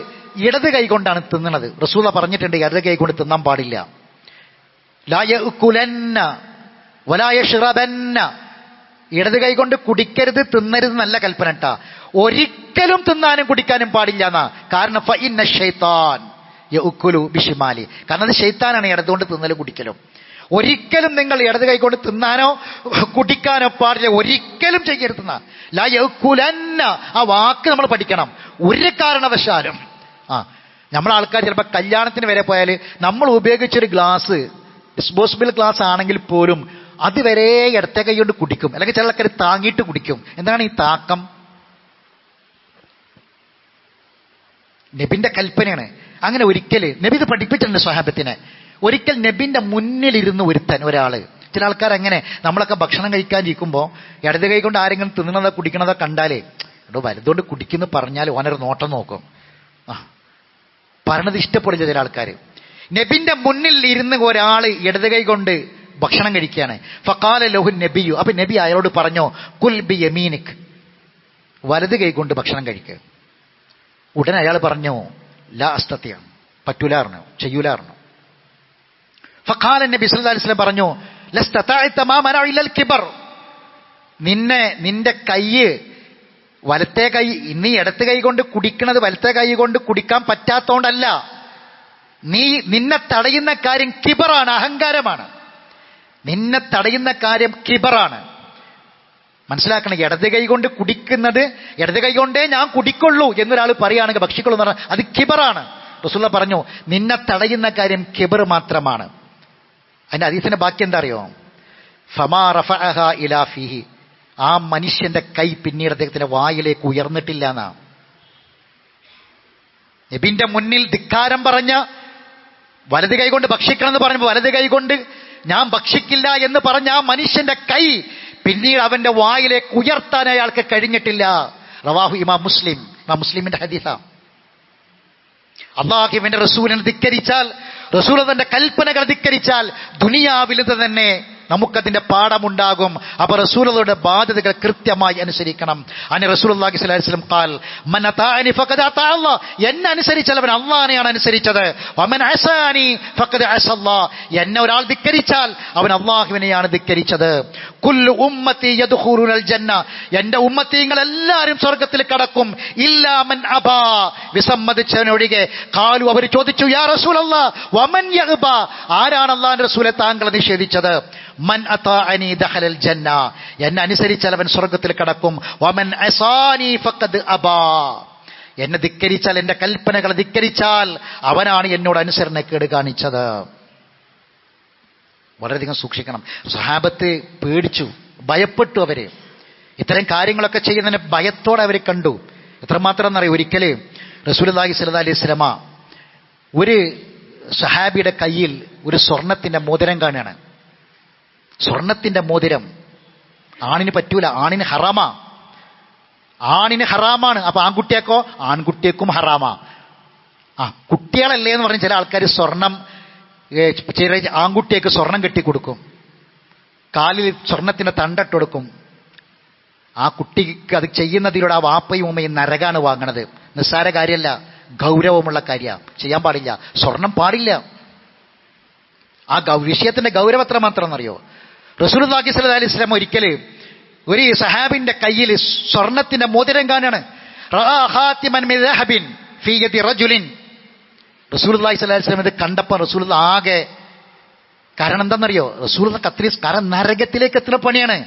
ഇടത് കൈ കൊണ്ടാണ് തിന്നണത്. റസൂല പറഞ്ഞിട്ടുണ്ട് ഇടത് കൈ കൊണ്ട് തിന്നാൻ പാടില്ല. ലാ യഅ്കുലന്ന വലാ യശ്റബന്ന, ഇടത് കൈ കൊണ്ട് കുടിക്കരുത്, തിന്നരുത് നല്ല കൽപ്പന ട്ടാ. ഒരിക്കലും തിന്നാനും കുടിക്കാനും പാടില്ല എന്നാ. കാരണം ഫഇന്ന ശൈത്താൻ യഅ്കുലു ബിശിമാലി, കാരണം അത് ശൈത്താനാണ് ഇടതുകൊണ്ട് തിന്നലും കുടിക്കലും. ഒരിക്കലും നിങ്ങൾ ഇടത് കൈകൊണ്ട് തിന്നാനോ കുടിക്കാനോ പാടില്ല, ഒരിക്കലും ചെയ്യരുതെന്ന. ലാ യഅ്കുലന്ന, ആ വാക്ക് നമ്മൾ പഠിക്കണം. ഒരു കാരണവശാലും. നമ്മളെ ആൾക്കാർ ചിലപ്പോൾ കല്യാണത്തിന് വരെ പോയാൽ നമ്മൾ ഉപയോഗിച്ചൊരു ഗ്ലാസ് ഡിസ്പോസിബിൾ ഗ്ലാസ് ആണെങ്കിൽ പോലും അതുവരെ ഇടത്തെ കൈ കൊണ്ട് കുടിക്കും, അല്ലെങ്കിൽ ചില ആൾക്കാർ താങ്ങിയിട്ട് കുടിക്കും. എന്താണ് ഈ താക്കം? നബിന്റെ കൽപ്പനയാണ്. അങ്ങനെ ഒരിക്കൽ നബി ഇത് പഠിപ്പിച്ചിട്ടുണ്ട് സ്വഹാബത്തിനെ. ഒരിക്കൽ നബിന്റെ മുന്നിലിരുന്ന് ഒരാള്, ചില ആൾക്കാർ അങ്ങനെ നമ്മളൊക്കെ ഭക്ഷണം കഴിക്കാൻ ഇരിക്കുമ്പോൾ ഇടത് കൈ കൊണ്ട് ആരെങ്കിലും തിന്നണതോ കുടിക്കണതോ കണ്ടാലേ എടോ വലുതുകൊണ്ട് കുടിക്കുന്നു പറഞ്ഞാൽ ഓനൊരു നോട്ടം നോക്കും, പറഞ്ഞത് ഇഷ്ടപ്പെടില്ല ചില ആൾക്കാർ. നബിന്റെ മുന്നിൽ ഇരുന്ന് ഒരാള് ഇടത് കൈ കൊണ്ട് ഭക്ഷണം കഴിക്കുകയാണ്. ഫഖാല ലഹു നബിയു, അപ്പൊ നബി അയാളോട് പറഞ്ഞോ, കുൽ ബി യമീനിക്, വലത് കൈ കൊണ്ട് ഭക്ഷണം കഴിക്കുക. ഉടനെ അയാൾ പറഞ്ഞു, ലാ അസ്തതിയ, പറ്റൂലാർന്നു, ചെയ്യൂലാർന്നു. ഫഖാല നബി സല്ലല്ലാഹു അലൈഹി വസല്ലം പറഞ്ഞു, ലസ്തതഅത മാ മനഅ ഇല്ലൽ കിബർ, നിന്റെ കൈ വലത്തെ കൈ, നീ ഇടത്ത് കൈ കൊണ്ട് കുടിക്കുന്നത് വലത്തെ കൈ കൊണ്ട് കുടിക്കാൻ പറ്റാത്തോണ്ടല്ല, നിന്നെ തടയുന്ന കാര്യം കിബറാണ്, അഹങ്കാരമാണ്. നിന്നെ തടയുന്ന കാര്യം കിബറാണ്. മനസ്സിലാക്കണം. ഇടത് കൈ കൊണ്ട് കുടിക്കുന്നത്, ഇടത് കൈ കൊണ്ടേ ഞാൻ കുടിക്കുള്ളൂ എന്നൊരാൾ പറയുകയാണെങ്കിൽ ഭക്ഷിക്കുള്ളൂ എന്ന് പറഞ്ഞാൽ അത് കിബറാണ്. റസൂലുള്ളാഹി പറഞ്ഞു, നിന്നെ തടയുന്ന കാര്യം കിബർ മാത്രമാണ്. അതിന്റെ ഹദീസിന്റെ ബാക്കി എന്താ അറിയോ? ഫമാ റഫഅഹ ഇലാ ഫീഹി, ആ മനുഷ്യന്റെ കൈ പിന്നീട് അദ്ദേഹത്തിന്റെ വായിലേക്ക് ഉയർന്നിട്ടില്ല എന്നാ. നബിന്റെ മുന്നിൽ ധിക്കാരം പറഞ്ഞ, വലത് കൈ കൊണ്ട് ഭക്ഷിക്കണം എന്ന് പറഞ്ഞപ്പോൾ വലത് കൈ കൊണ്ട് ഞാൻ ഭക്ഷിക്കില്ല എന്ന് പറഞ്ഞ ആ മനുഷ്യന്റെ കൈ പിന്നീട് അവന്റെ വായിലേക്ക് ഉയർത്താൻ അയാൾക്ക് കഴിഞ്ഞിട്ടില്ല. റവാഹു ഇമാം മുസ്ലിം, മുസ്ലിമിന്റെ ഹദീസാ. അല്ലാഹുവിന്റെ റസൂലിനെ ധിക്കരിച്ചാൽ, റസൂലിന്റെ കൽപ്പനകൾ ധിക്കരിച്ചാൽ ദുനിയാവിൽ തന്നെ നമുക്കതിന്റെ പാഠമുണ്ടാകും. അപ്പൊ റസൂലുള്ളാഹിയുടെ ബാധ്യതകൾ കൃത്യമായി അനുസരിക്കണം. അങ്ങനെ റസൂലുള്ളാഹി സ്വല്ലല്ലാഹി അലൈഹി വസല്ലം ഖാൽ മൻ അതാഅനി ഫഖദ അതാഅ അല്ലാഹ്, എന്നെ അനുസരിച്ചവൻ അല്ലാഹുവിനെയാണ് അനുസരിച്ചത്. വമൻ അസാനി ഫഖദ അസ അല്ലാഹ്, എന്നെ ഒരാൾ ധിക്കരിച്ചാൽ അവൻ അല്ലാഹുവിനെയാണ് ധിക്കരിച്ചത്. കുല്ലു ഉമ്മത്തി യദ്ഖുലുൽ ജന്ന, എന്റെ ഉമ്മത്തീങ്ങൾ എല്ലാവരും സ്വർഗ്ഗത്തിൽ കടക്കും. ഇല്ലാ മൻ അബാ, വിസമ്മതിച്ചവനൊഴികെ. ഖാലു, അവർ ചോദിച്ചു, യാ റസൂലല്ലാഹ് വമൻ യഅബാ, ആരാണ് അല്ലാഹുവിന്റെ റസൂലെ താങ്കൾ നിഷേധിച്ചത്? മൻ അതാഅനി ദഖലൽ ജന്ന, എന്നെ അനുസരിച്ചാൽ അവൻ സ്വർഗ്ഗത്തിൽ കടക്കും. വമൻ അസാനി ഫഖദ് അബാ, എന്നെ ധിക്കരിച്ചാൽ, എന്റെ കൽപ്പനകൾ ധിക്കരിച്ചാൽ അവനാണ് എന്നോട് അനുസരണക്കേട് കാണിച്ചത്. വളരെയധികം സൂക്ഷിക്കണം. സ്വഹാബത്ത് പേടിച്ചു, ഭയപ്പെട്ടു. അവര് ഇത്തരം കാര്യങ്ങളൊക്കെ ചെയ്യുന്നതിന് ഭയത്തോടെ അവർ കണ്ടു. എത്രമാത്രം എന്നറിയാം, ഒരിക്കല് റസൂലുള്ളാഹി സ്വല്ലല്ലാഹി അലൈഹി വസല്ലമ ഒരു സ്വഹാബിയുടെ കയ്യിൽ ഒരു സ്വർണത്തിന്റെ മോതിരം കാണുകയാണ്. സ്വർണത്തിന്റെ മോതിരം ആണിന് പറ്റൂല, ആണിന് ഹറാമാ, ആണിന് ഹറാമാണ്. അപ്പൊ ആൺകുട്ടിയേക്കോ? ആൺകുട്ടിയേക്കും ഹറാമാ. കുട്ടികളല്ലേ എന്ന് പറഞ്ഞ് ചില ആൾക്കാർ സ്വർണം, ചെറിയ ആൺകുട്ടിയേക്ക് സ്വർണം കെട്ടിക്കൊടുക്കും, കാലിൽ സ്വർണത്തിന്റെ തണ്ടിട്ട് കൊടുക്കും. ആ കുട്ടിക്ക് അത് ചെയ്യുന്നതിലൂടെ ആ വാപ്പയും ഉമ്മയും നരകാണ് വാങ്ങണത്. നിസ്സാര കാര്യമല്ല, ഗൗരവമുള്ള കാര്യമാണ്, ചെയ്യാൻ പാടില്ല. സ്വർണം പാടില്ല. ആ വിഷയത്തിന്റെ ഗൗരവം എത്ര മാത്രം എന്നറിയോ? റസൂലുള്ളാഹി സ്വല്ലല്ലാഹി അലൈഹി വസല്ലം ഒരിക്കല് ഒരു സഹാബിന്റെ കയ്യിൽ സ്വർണത്തിന്റെ മോതിരം കാണാണ്. റആ ഖാതിമൻ മിൻ ദഹബിൻ ഫീ യദി റജുലിൻ. റസൂലുള്ളാഹി സ്വല്ലല്ലാഹി അലൈഹി വസല്ലം ഇത് കണ്ടപ്പോൾ റസൂലുള്ളാഹി ആകെ, കാരണം എന്താണെന്നറിയോ? റസൂലുള്ളാഹി അത്രയും, കാരണം നരകത്തിലേക്ക് എത്തുന്ന പണിയാണ്.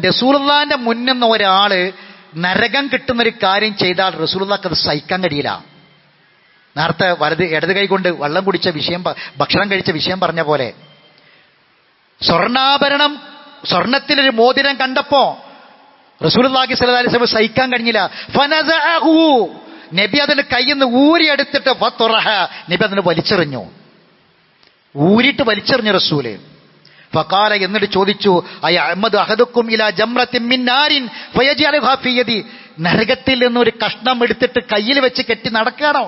റസൂലുള്ളാഹിന്റെ മുന്നിൽ നിന്ന് ഒരാള് നരകം കിട്ടുന്നൊരു കാര്യം ചെയ്താൽ റസൂലുള്ളാഹിക്ക് അത് സഹിക്കാൻ കഴിയില്ല. നേരത്തെ ഇടത് കൈ കൊണ്ട് വെള്ളം കുടിച്ച വിഷയം, ഭക്ഷണം കഴിച്ച വിഷയം പറഞ്ഞ പോലെ, സ്വർണ്ണാഭരണം, സ്വർണത്തിനൊരു മോതിരം കണ്ടപ്പോ റസൂലുള്ളാഹി സ്വല്ലല്ലാഹി അലൈഹി വസല്ലം സഹിക്കാൻ കഴിഞ്ഞില്ല. ഫനസഅഹു, നബി അതിന്റെ കയ്യിൽ നിന്ന് ഊരിയെടുത്തിട്ട് ഫതുറഹ, നബി അതിന് വലിച്ചെറിഞ്ഞു, ഊരിട്ട് വലിച്ചെറിഞ്ഞു റസൂല്. ഫഖാല, എന്നിട്ട് ചോദിച്ചു, അയഅ്മദു അഹദുക്കും ഇലാ ജംറത്തിൻ മിൻ നാരിൻ ഫയജ്അലുഹാ ഫീ യദി, നരകത്തിൽ നിന്നൊരു കഷ്ണം എടുത്തിട്ട് കയ്യിൽ വെച്ച് കെട്ടി നടക്കാണോ?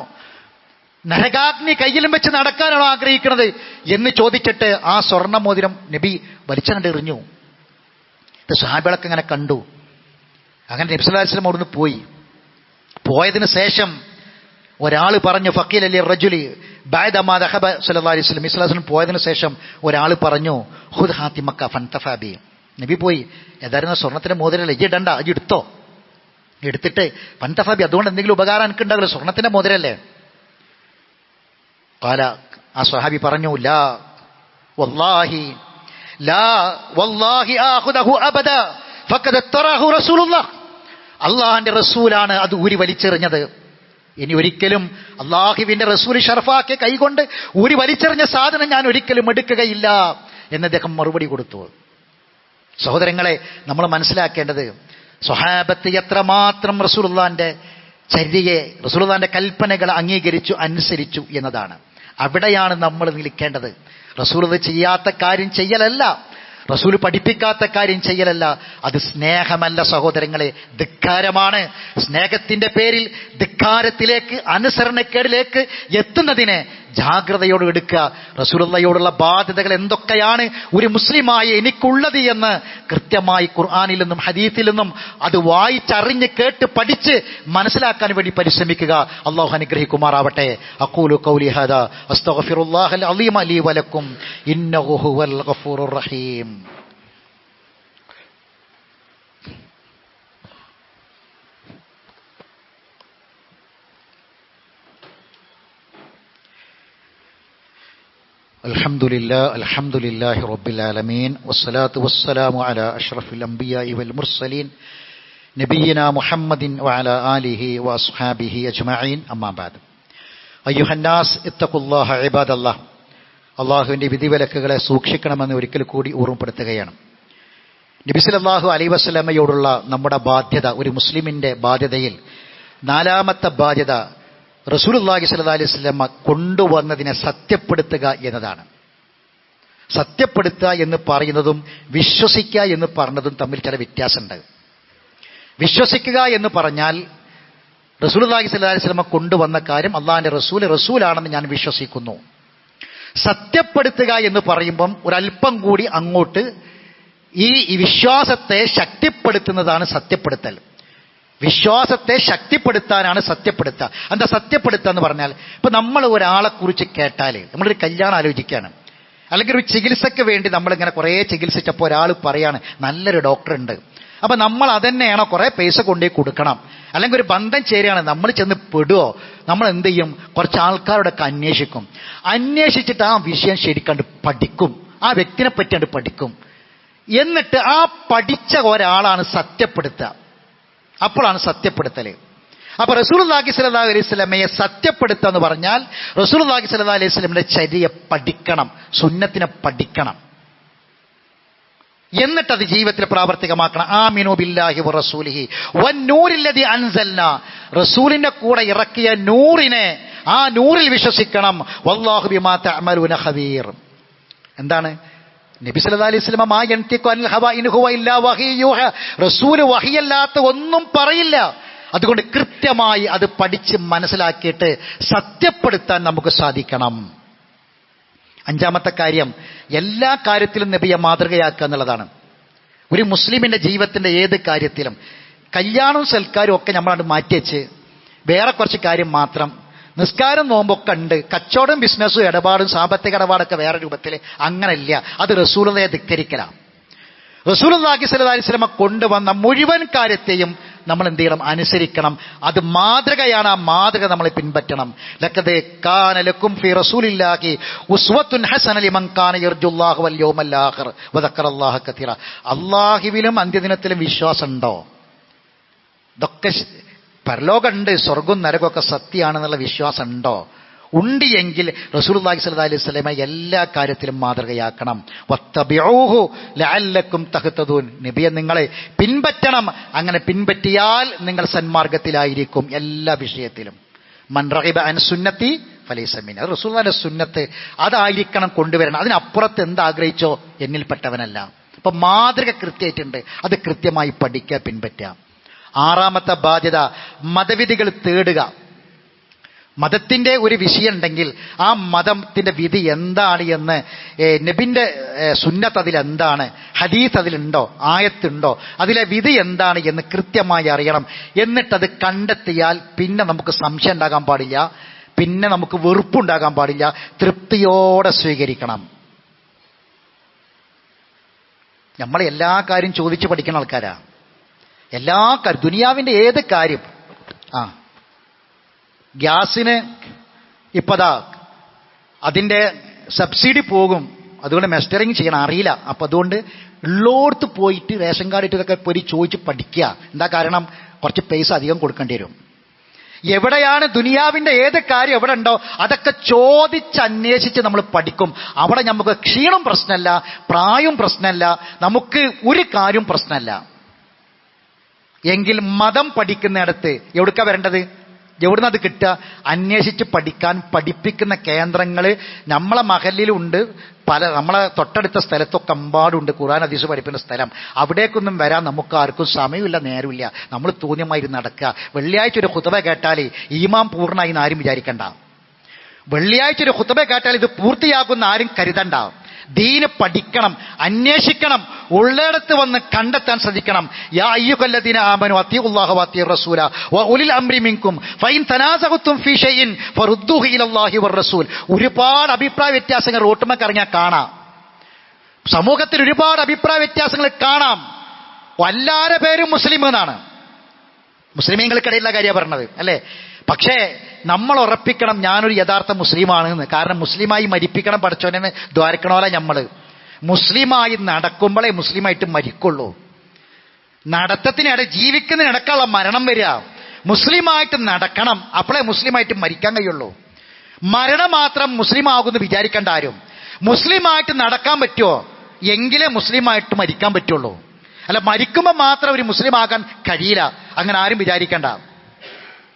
നരകാഗ്നി കയ്യിലും വെച്ച് നടക്കാനാണോ ആഗ്രഹിക്കുന്നത് എന്ന് ചോദിച്ചിട്ട് ആ സ്വർണ്ണ മോതിരം നബി വലിച്ചണ്ട് എറിഞ്ഞു. ഇത് സ്വഹാബികളൊക്കെ അങ്ങനെ കണ്ടു. അങ്ങനെ നബി സല്ലല്ലാഹു അലൈഹി വസല്ലം അവിടുന്ന് പോയി. പോയതിന് ശേഷം ഒരാൾ പറഞ്ഞു, ഫഖീല ലി റജുലി ബഅദ മാ ദഹബ സല്ലല്ലാഹു അലൈഹി വസല്ലം, ഇസ്ലാം പോയതിന് ശേഷം ഒരാൾ പറഞ്ഞു, ഖുദ് ഹാതിമക ഫൻതഫാ ബി. നബി പോയി, ഏതായിരുന്നു സ്വർണത്തിന്റെ മോതിരല്ലേ, ഇജ്ജ് ഇടണ്ട, ഇജ്ജ് എടുത്തോ, എടുത്തിട്ട് ഫൻതഫാ ബി, അതുകൊണ്ട് എന്തെങ്കിലും ഉപകാരം എനിക്ക് ഉണ്ടാവില്ല, സ്വർണത്തിന്റെ മോതിരല്ലേ. ഖാല, ആ സ്വഹാബി പറഞ്ഞു, ലാ വല്ലാഹി ലാ വല്ലാഹി ആഖുദഹു അബദ ഫഖദ തറഹു റസൂലുള്ളാഹ്. അള്ളാഹിന്റെ റസൂലാണ് അത് ഊരി വലിച്ചെറിഞ്ഞത്. ഇനി ഒരിക്കലും അള്ളാഹുവിന്റെ റസൂൽ ഷർഫാക്കിയ കൈകൊണ്ട് ഊരി വലിച്ചെറിഞ്ഞ സാധനം ഞാൻ ഒരിക്കലും എടുക്കുകയില്ല എന്ന് അദ്ദേഹം മറുപടി കൊടുത്തു. സഹോദരങ്ങളെ, നമ്മൾ മനസ്സിലാക്കേണ്ടത് സ്വഹാബത്ത് എത്രമാത്രം റസൂലുള്ളാഹിന്റെ ചര്യയെ, റസൂലുള്ളാഹിന്റെ കൽപ്പനകൾ അംഗീകരിച്ചു, അനുസരിച്ചു എന്നതാണ്. അവിടെയാണ് നമ്മൾ നിൽക്കേണ്ടത്. റസൂൽ ചെയ്യാത്ത കാര്യം ചെയ്യലല്ല, റസൂൽ പഠിപ്പിക്കാത്ത കാര്യം ചെയ്യലല്ല. അത് സ്നേഹമല്ല സഹോദരങ്ങളെ, ധിക്കാരമാണ്. സ്നേഹത്തിന്റെ പേരിൽ ധിക്കാരത്തിലേക്ക്, അനുസരണക്കേടിലേക്ക് എത്തുന്നതിനെ ജാഗ്രതയോടെ എടുക്കുക. റസൂലുള്ളാഹിയോടുള്ള ബാധ്യതകൾ എന്തൊക്കെയാണ് ഒരു മുസ്ലിമായി എനിക്കുള്ളത് എന്ന് കൃത്യമായി ഖുർആനിൽ നിന്നും ഹദീസിൽ നിന്നും അത് വായിച്ചറിഞ്ഞ് കേട്ട് പഠിച്ച് മനസ്സിലാക്കാൻ വേണ്ടി പരിശ്രമിക്കുക. അല്ലാഹു അനുഗ്രഹിക്കുമാറാവട്ടെ. അഖൂലു ഖൗലി ഹാദാ അസ്തഗ്ഫിറുല്ലാഹൽ അലീം ലീ വലക്കും ഇന്നഹു ഹുവൽ ഗഫൂറുർ റഹീം. അൽഹംദുലില്ലാഹി റബ്ബിൽ ആലമീൻ വസ്സലാത്തു വസ്സലാമു അലാ അഷ്റഫിൽ അംബിയാഇ വൽ മുർസലീൻ നബിയ്യിനാ മുഹമ്മദിൻ വഅലാ ആലിഹി വഅസ്ഹാബിഹി അജ്മഈൻ. അമ്മാ ബഅദ്. അയ്യുഹന്നാസ് ഇത്തഖുല്ലാഹ ഇബാദല്ലാഹ്. അല്ലാഹുവിന്റെ വിധിവിലക്കുകളെ സൂക്ഷിക്കണമെന്ന് ഒരിക്കൽ കൂടി ഓർമ്മപ്പെടുത്തുകയാണ്. നബി സല്ലല്ലാഹു അലൈഹി വസല്ലമയോടുള്ള നമ്മുടെ ബാധ്യത, ഒരു മുസ്ലിമിന്റെ ബാധ്യതയിൽ നാലാമത്തെ ബാധ്യത റസൂലുള്ളാഹി സ്വല്ലല്ലാഹു അലൈഹി വസല്ലമ കൊണ്ടുവന്നതിനെ സത്യപ്പെടുത്തുക എന്നതാണ്. സത്യപ്പെടുത്തുക എന്ന് പറയുന്നതും വിശ്വസിക്കുക എന്ന് പറഞ്ഞതും തമ്മിൽ ചില വ്യത്യാസമുണ്ട്. വിശ്വസിക്കുക എന്ന് പറഞ്ഞാൽ റസൂലുള്ളാഹി സ്വല്ലല്ലാഹു അലൈഹി വസല്ലമ കൊണ്ടുവന്ന കാര്യം അള്ളാഹിന്റെ റസൂലാണെന്ന് ഞാൻ വിശ്വസിക്കുന്നു. സത്യപ്പെടുത്തുക എന്ന് പറയുമ്പം ഒരല്പം കൂടി അങ്ങോട്ട് ഈ വിശ്വാസത്തെ ശക്തിപ്പെടുത്തുന്നതാണ് സത്യപ്പെടുത്തൽ. വിശ്വാസത്തെ ശക്തിപ്പെടുത്താനാണ് സത്യപ്പെടുത്തുക. എന്താ സത്യപ്പെടുത്തുക എന്ന് പറഞ്ഞാൽ, ഇപ്പൊ നമ്മൾ ഒരാളെ കുറിച്ച് കേട്ടാൽ, നമ്മളൊരു കല്യാണം ആലോചിക്കുകയാണ്, അല്ലെങ്കിൽ ഒരു ചികിത്സയ്ക്ക് വേണ്ടി നമ്മളിങ്ങനെ കുറേ ചികിത്സിച്ചപ്പോൾ ഒരാൾ പറയാണ് നല്ലൊരു ഡോക്ടർ ഉണ്ട്, അപ്പൊ നമ്മൾ അതന്നെയാണോ കുറേ പൈസ കൊണ്ടേ കൊടുക്കണം, അല്ലെങ്കിൽ ഒരു ബന്ധം ചേരുകയാണ്, നമ്മൾ ചെന്ന് പെടുവോ, നമ്മൾ എന്ത് ചെയ്യും, കുറച്ച് ആൾക്കാരോടൊക്കെ അന്വേഷിച്ചിട്ട് ആ വിഷയം ശരിക്കണ്ട് പഠിക്കും, ആ വ്യക്തിനെ പറ്റിയാണ്ട് പഠിക്കും. എന്നിട്ട് ആ പഠിച്ച ഒരാളാണ് സത്യപ്പെടുത്തുക. അപ്പോഴാണ് സത്യപ്പെടുത്തൽ. അപ്പൊ റസൂലുള്ളാഹി സ്വല്ലല്ലാഹു അലൈഹി വസല്ലമയെ സത്യപ്പെടുത്തുക എന്ന് പറഞ്ഞാൽ റസൂലുള്ളാഹി സ്വല്ലല്ലാഹു അലൈഹി വസല്ലമയുടെ ചര്യയെ പഠിക്കണം, സുന്നത്തിനെ പഠിക്കണം, എന്നിട്ടത് ജീവിതത്തിൽ പ്രാവർത്തികമാക്കണം. ആമിനു ബില്ലാഹി വറസൂലിഹി വന്നൂരില്ലദി അൻസൽനാ. റസൂലിന്റെ കൂടെ ഇറക്കിയ നൂറിനെ, ആ നൂറിൽ വിശ്വസിക്കണം. വല്ലാഹു ബിമാ തഅമലൂന ഖബീർ. എന്താണ് നബി സല്ലല്ലാഹു അലൈഹി വസല്ലം മാ യൻതിഖു അനിൽ ഹവാ ഇൻ ഹുവ ഇല്ലാ വഹീ യൂഹ. റസൂൽ വഹിയല്ലാത്ത ഒന്നും പറയില്ല. അതുകൊണ്ട് കൃത്യമായി അത് പഠിച്ച് മനസ്സിലാക്കിയിട്ട് സത്യപ്പെടുത്താൻ നമുക്ക് സാധിക്കണം. അഞ്ചാമത്തെ കാര്യം, എല്ലാ കാര്യത്തിലും നബിയെ മാതൃകയാക്കുക എന്നുള്ളതാണ്. ഒരു മുസ്ലിമിന്റെ ജീവിതത്തിന്റെ ഏത് കാര്യത്തിലും, കല്യാണവും സൽക്കാരവും ഒക്കെ നമ്മളത് മാറ്റിവെച്ച് വേറെ കുറച്ച് കാര്യം മാത്രം, നിസ്കാരം നോമ്പൊക്കെ ഉണ്ട്, കച്ചവടം ബിസിനസ്സും ഇടപാടും സാമ്പത്തിക ഇടപാടൊക്കെ വേറെ രൂപത്തിൽ, അങ്ങനല്ല. അത് റസൂലുള്ളാഹിയെ ധിക്കരിക്കലാണ്. റസൂലുള്ളാഹി സ്വല്ലല്ലാഹു അലൈഹി വസല്ലം കൊണ്ടുവന്ന മുഴുവൻ കാര്യത്തെയും നമ്മൾ എന്ത് ചെയ്യണം, അനുസരിക്കണം. അത് മാതൃകയാണ്, ആ മാതൃക നമ്മൾ പിൻപറ്റണം. ലഖദ് കാന ലക്കും ഫീ റസൂലില്ലാഹി ഉസ്വത്തുൻ ഹസന ലിമൻ കാന യർജുല്ലാഹ വൽ യൗമൽ ആഖിർ വദക്കറല്ലാഹ കതീറ. അല്ലാഹുവിലും അന്ത്യദിനത്തിലും വിശ്വാസം ഉണ്ടോ? ഇതൊക്കെ പരലോകമുണ്ട്, സ്വർഗവും നരകമൊക്കെ സത്യമാണെന്നുള്ള വിശ്വാസം ഉണ്ടോ? ഉണ്ട് എങ്കിൽ റസൂലുള്ളാഹി സ്വല്ലല്ലാഹു അലൈഹി വസല്ലമ എല്ലാ കാര്യത്തിലും മാതൃകയാക്കണം. വത്തബിഊഹു ലഅല്ലക്കും തഹ്തദൂൻ. നബിയെ നിങ്ങളെ പിൻപറ്റണം. അങ്ങനെ പിൻപറ്റിയാൽ നിങ്ങൾ സന്മാർഗത്തിലായിരിക്കും എല്ലാ വിഷയത്തിലും. മൻ റഗിബ അൻ സുന്നത്തി ഫലൈസ മിൻ. റസൂലുള്ളാഹിന്റെ സുന്നത്ത് അതായിരിക്കണം കൊണ്ടുവരണം. അതിനപ്പുറത്ത് എന്താഗ്രഹിച്ചോ എന്നിൽപ്പെട്ടവനല്ല. അപ്പൊ മാതൃക കൃത്യമായിട്ടുണ്ട്, അത് കൃത്യമായി പഠിക്കുക, പിൻപറ്റാം. ആറാമത്തെ ബാധ്യത, മതവിധികൾ തേടുക. മതത്തിന്റെ ഒരു വിഷയം ഉണ്ടെങ്കിൽ ആ മതത്തിന്റെ വിധി എന്താണ് എന്ന്, നബിന്റെ സുന്നത്ത് അതിലെന്താണ്, ഹദീസ് അതിലുണ്ടോ, ആയത്തുണ്ടോ, അതിലെ വിധി എന്താണ് എന്ന് കൃത്യമായി അറിയണം. എന്നിട്ടത് കണ്ടെത്തിയാൽ പിന്നെ നമുക്ക് സംശയം ഉണ്ടാകാൻ പാടില്ല, പിന്നെ നമുക്ക് വെറുപ്പുണ്ടാകാൻ പാടില്ല, തൃപ്തിയോടെ സ്വീകരിക്കണം. നമ്മൾ എല്ലാ കാര്യം ചോദിച്ചു പഠിക്കുന്ന ആൾക്കാരാ. എല്ലാ കാര്യം, ദുനിയാവിന്റെ ഏത് കാര്യം, ഗ്യാസിന് ഇപ്പതാ അതിൻ്റെ സബ്സിഡി പോകും, അതുകൊണ്ട് മെസ്റ്ററിങ് ചെയ്യണം, അറിയില്ല. അപ്പം അതുകൊണ്ട് ഉള്ളോടത്ത് പോയിട്ട് റേഷൻ കാർഡ് ഇട്ടതൊക്കെ പോയി ചോദിച്ച് പഠിക്കുക. എന്താ കാരണം? കുറച്ച് പൈസ അധികം കൊടുക്കേണ്ടി വരും. എവിടെയാണ് ദുനിയാവിൻ്റെ ഏത് കാര്യം എവിടെ ഉണ്ടോ അതൊക്കെ ചോദിച്ചന്വേഷിച്ച് നമ്മൾ പഠിക്കും. അവിടെ നമുക്ക് ക്ഷീണം പ്രശ്നമല്ല, പ്രായം പ്രശ്നമല്ല, നമുക്ക് ഒരു കാര്യം പ്രശ്നമല്ല. എങ്കിൽ മതം പഠിക്കുന്നിടത്ത് എവിടേക്കാണ് വരേണ്ടത്? എവിടുന്ന് അത് കിട്ടുക? അന്വേഷിച്ച് പഠിക്കാൻ പഠിപ്പിക്കുന്ന കേന്ദ്രങ്ങൾ നമ്മളെ മഹലിലുണ്ട്, നമ്മളെ തൊട്ടടുത്ത സ്ഥലത്തൊക്കെ അമ്പാടുണ്ട് ഖുർആൻ ഹദീസ് പഠിപ്പിക്കുന്ന സ്ഥലം. അവിടേക്കൊന്നും വരാൻ നമുക്ക് ആർക്കും സമയമില്ല, നേരമില്ല. നമ്മൾ തോന്നിയമായിരുന്നു നടക്കുക. വെള്ളിയാഴ്ച ഒരു ഖുതുബ കേട്ടാൽ ഈമാൻ പൂർണ്ണമായി എന്ന് ആരും വിചാരിക്കണ്ട. വെള്ളിയാഴ്ച ഒരു ഖുതുബ കേട്ടാൽ ഇത് പൂർത്തിയാകുന്ന ആരും കരുതണ്ട. ദീന് പഠിക്കണം, അന്വേഷിക്കണം, ഉള്ളിടത്ത് വന്ന് കണ്ടെത്താൻ ശ്രദ്ധിക്കണം. യാ അയ്യുഹല്ലദീന ആമനു അത്തിഉല്ലാഹ വഅത്തിഉർ റസൂല വഉലിൽ അംരി മിൻകും ഫഇൻ തനാസഅതും ഫീ ഷൈഇൻ ഫറുദ്ദൂഹു ഇലല്ലാഹി വറസൂൽ. ഒരുപാട് അഭിപ്രായ വ്യത്യാസങ്ങൾ റോട്ടുമേക്ക് ഇറങ്ങിയാൽ കാണാം. സമൂഹത്തിൽ ഒരുപാട് അഭിപ്രായ വ്യത്യാസങ്ങൾ കാണാം. എല്ലാവരുടെ പേരും മുസ്ലിം എന്നാണ്, മുസ്ലിമീങ്ങൾക്കിടയിലുള്ള കാര്യമാണ് പറഞ്ഞത് അല്ലേ? പക്ഷേ നമ്മൾ ഉറപ്പിക്കണം ഞാനൊരു യഥാർത്ഥ മുസ്ലിമാണ് എന്ന്. കാരണം മുസ്ലിമായി മരിപ്പിക്കണം പഠിച്ചോനെ ദ്വാരക്കണോല. നമ്മൾ മുസ്ലിമായി നടക്കുമ്പോഴേ മുസ്ലിമായിട്ട് മരിക്കുള്ളൂ. നടത്തത്തിനിടെ ജീവിക്കുന്നതിനിടക്കുള്ള മരണം വരിക. മുസ്ലിമായിട്ട് നടക്കണം, അപ്പോഴേ മുസ്ലിമായിട്ട് മരിക്കാൻ കഴിയുള്ളൂ. മരണം മാത്രം മുസ്ലിം ആകുമെന്ന് വിചാരിക്കേണ്ട ആരും. മുസ്ലിമായിട്ട് നടക്കാൻ പറ്റുമോ എങ്കിലേ മുസ്ലിമായിട്ട് മരിക്കാൻ പറ്റുള്ളൂ. അല്ല മരിക്കുമ്പോൾ മാത്രം ഒരു മുസ്ലിം ആകാൻ കഴിയില്ല, അങ്ങനെ ആരും വിചാരിക്കണ്ട.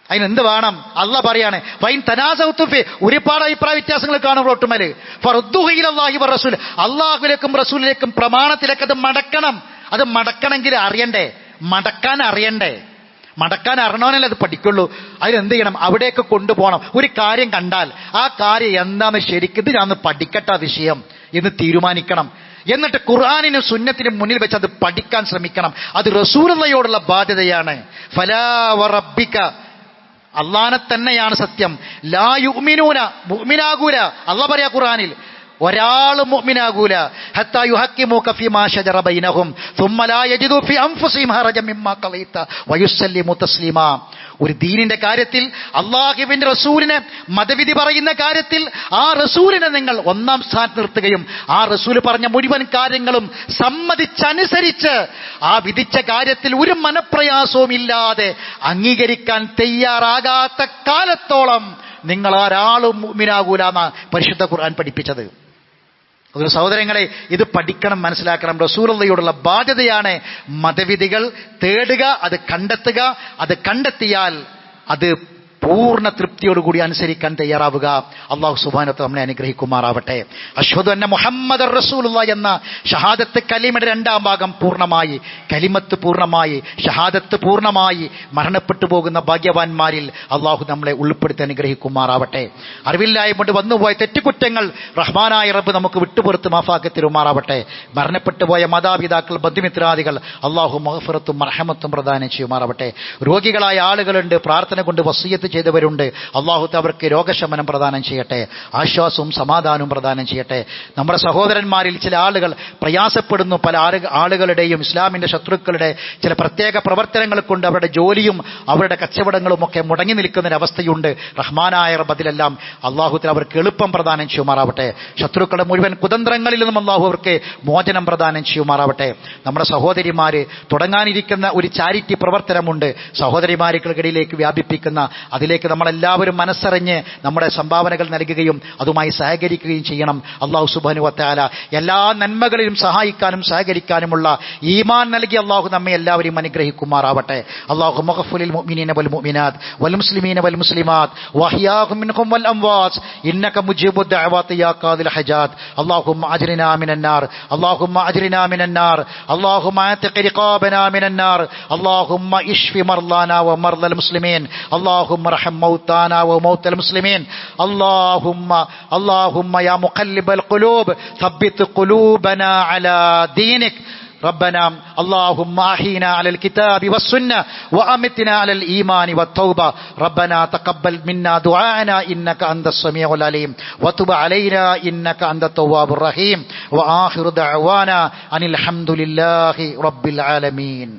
അതിനെന്ത് വേണം? അള്ളാഹ് പറയാണ് വൈൻ തനാസൗത്തുഫി, ഒരുപാട് അഭിപ്രായ വ്യത്യാസങ്ങൾ കാണും റോട്ടുമേല്. ഫറുദ്ദൂഹു ഇലല്ലാഹി വറസൂൽ, അള്ളാഹുവിലേക്കും റസൂലിലേക്കും പ്രമാണത്തിലേക്ക് അത് മടക്കണം. അത് മടക്കണമെങ്കിൽ അറിയണ്ടേ, മടക്കാൻ അറിയണ്ടേ? മടക്കാൻ അറിയണമെന്നല്ലേ അത് പഠിക്കുള്ളൂ. അതിനെന്ത് ചെയ്യണം? അവിടേക്ക് കൊണ്ടുപോകണം. ഒരു കാര്യം കണ്ടാൽ ആ കാര്യം എന്താണെന്ന് ശരിക്കും ഇത് ഞാൻ പഠിക്കട്ടെ വിഷയം എന്ന് തീരുമാനിക്കണം. എന്നിട്ട് ഖുർആനിനും സുന്നത്തിനും മുന്നിൽ വെച്ച് അത് പഠിക്കാൻ ശ്രമിക്കണം. അത് റസൂലുള്ളാഹിയോടുള്ള ബാധ്യതയാണ്. ഫലാ വറബ്ബിക, അള്ളാനെ തന്നെയാണ് സത്യം. ലാ യുഅ്മിനൂന, മുഅ്മിനാകൂല. അള്ളാഹ് പറയാ ഖുർആനിൽ ഒരാളും മുഅ്മിനാകൂല ഹത്താ യുഹക്കിമൂക ഫീമാ ശജറ ബൈനഹും സുമ്മ ലാ യജിദു ഫീ അൻഫുസിഹിം ഹറജൻ മിമ്മാ ഖളൈത വയുസല്ലിമു തസ്ലീമാ. ഒരു ദീനിന്റെ കാര്യത്തിൽ അള്ളാഹുവിന്റെ റസൂലിനെ മതവിധി പറയുന്ന കാര്യത്തിൽ ആ റസൂലിനെ നിങ്ങൾ ഒന്നാം സ്ഥാനത്ത് നിർത്തുകയും ആ റസൂൽ പറഞ്ഞ മുഴുവൻ കാര്യങ്ങളും സമ്മതിച്ചനുസരിച്ച് ആ വിധിച്ച കാര്യത്തിൽ ഒരു മനപ്രയാസവും ഇല്ലാതെ അംഗീകരിക്കാൻ തയ്യാറാകാത്ത കാലത്തോളം നിങ്ങൾ ആരാളും മുഅ്മിനാകൂലാന്ന പരിശുദ്ധ ഖുർആൻ പഠിപ്പിച്ചത്. അതുകൊണ്ട് സഹോദരങ്ങളെ, ഇത് പഠിക്കണം, മനസ്സിലാക്കണം. റസൂലുള്ളാഹിയോടുള്ള ബാധ്യതയാണ് മതവിധികൾ തേടുക, അത് കണ്ടെത്തുക. അത് കണ്ടെത്തിയാൽ അത് പൂർണ്ണ തൃപ്തിയോടുകൂടി അനുസരിക്കാൻ തയ്യാറാവുക. അല്ലാഹു സുബ്ഹാനഹു വ തആല നമ്മളെ അനുഗ്രഹിക്കുമാറാവട്ടെ. അഷ്ഹദു അന്ന മുഹമ്മദർ റസൂലുള്ളാഹി എന്ന ഷഹാദത്ത് കലിമയുടെ രണ്ടാം ഭാഗം പൂർണ്ണമായി, കലിമത്ത് പൂർണ്ണമായി, ഷഹാദത്ത് പൂർണ്ണമായി മരണപ്പെട്ടു പോകുന്ന ഭാഗ്യവാന്മാരിൽ അല്ലാഹു നമ്മളെ ഉൾപ്പെടുത്തി അനുഗ്രഹിക്കുമാറാവട്ടെ. അറിവില്ലായ്മ കൊണ്ട് വന്നുപോയ തെറ്റുകുറ്റങ്ങൾ റഹ്മാനായ റബ്ബ് നമുക്ക് വിട്ടുപുറത്ത് മാഫാക്കി തരുമാറാവട്ടെ. മരണപ്പെട്ടു പോയ മാതാപിതാക്കൾ, ബന്ധുമിത്രാദികൾ അല്ലാഹു മഗ്ഫിറത്തും മർഹമത്തും പ്രദാനം ചെയ്യുമാറാവട്ടെ. രോഗികളായ ആളുകളുണ്ട്, പ്രാർത്ഥന കൊണ്ട് വസിയത്ത് ചെയ്തവരുണ്ട്. അല്ലാഹു അവർക്ക് രോഗശമനം പ്രദാനം ചെയ്യട്ടെ, ആശ്വാസവും സമാധാനവും പ്രദാനം ചെയ്യട്ടെ. നമ്മുടെ സഹോദരന്മാരിൽ ചില ആളുകൾ പ്രയാസപ്പെടുന്നു. പല ആളുകളുടെയും ഇസ്ലാമിന്റെ ശത്രുക്കളുടെ ചില പ്രത്യേക പ്രവർത്തനങ്ങൾ കൊണ്ട് അവരുടെ ജോലിയും അവരുടെ കച്ചവടങ്ങളും ഒക്കെ മുടങ്ങി നിൽക്കുന്നൊരവസ്ഥയുണ്ട്. റഹ്മാനായ റബ്ബ് അതിലെല്ലാം അല്ലാഹു അവർക്ക് എളുപ്പം പ്രദാനം ചെയ്യുമാറാവട്ടെ. ശത്രുക്കളുടെ മുഴുവൻ കുതന്ത്രങ്ങളിൽ നിന്നും അല്ലാഹു അവർക്ക് മോചനം പ്രദാനം ചെയ്യുമാറാവട്ടെ. നമ്മുടെ സഹോദരിമാര് തുടങ്ങാനിരിക്കുന്ന ഒരു ചാരിറ്റി പ്രവർത്തനമുണ്ട്, സഹോദരിമാർക്കിടയിലേക്ക് വ്യാപിപ്പിക്കുന്ന. അതിലേക്ക് നമ്മളെല്ലാവരും മനസ്സറിഞ്ഞ് നമ്മുടെ സംഭാവനകൾ നൽകുകയും അതുമായി സഹകരിക്കുകയും ചെയ്യണം. അല്ലാഹു സുബ്ഹാനഹു വ തആല എല്ലാ നന്മകളിലും സഹായിക്കാനും സഹകരിക്കാനുമുള്ള ഈമാൻ നൽകി അല്ലാഹു നമ്മെ എല്ലാവരെയും അനുഗ്രഹിക്കുമാറാവട്ടെ. അല്ലാഹു മഗ്ഫിറിൽ മുഅ്മിനീന വൽ മുഅ്മിനാത്ത് വൽ മുസ്ലിമീന വൽ മുസ്ലിമാത്ത് വഅഹ്യാഹും മിൻഹും വൽ അംവാത് ഇന്നക മുജീബു ദഅവാതി യാ ഖാദിൽ ഹജാത്ത്. അല്ലാഹുമ്മ അജ്രിനാ മിനൻ നാർ, അല്ലാഹുമ്മ അജ്രിനാ മിനൻ നാർ, അല്ലാഹുമ്മ അത്ഖി റിഖാബനാ മിനൻ നാർ, അല്ലാഹുമ്മ ഇശ്ഫി മർളാനാ വ മർളൽ മുസ്ലിമീൻ, اللهم ارحم موتانا وموتى المسلمين. اللهم يا مقلب القلوب ثبت قلوبنا على دينك. ربنا اللهم احينا على الكتاب والسنة وامتنا على الايمان والتوبة. ربنا تقبل منا دعاءنا انك انت السميع العليم وتب علينا انك انت التواب الرحيم. واخر دعوانا ان الحمد لله رب العالمين.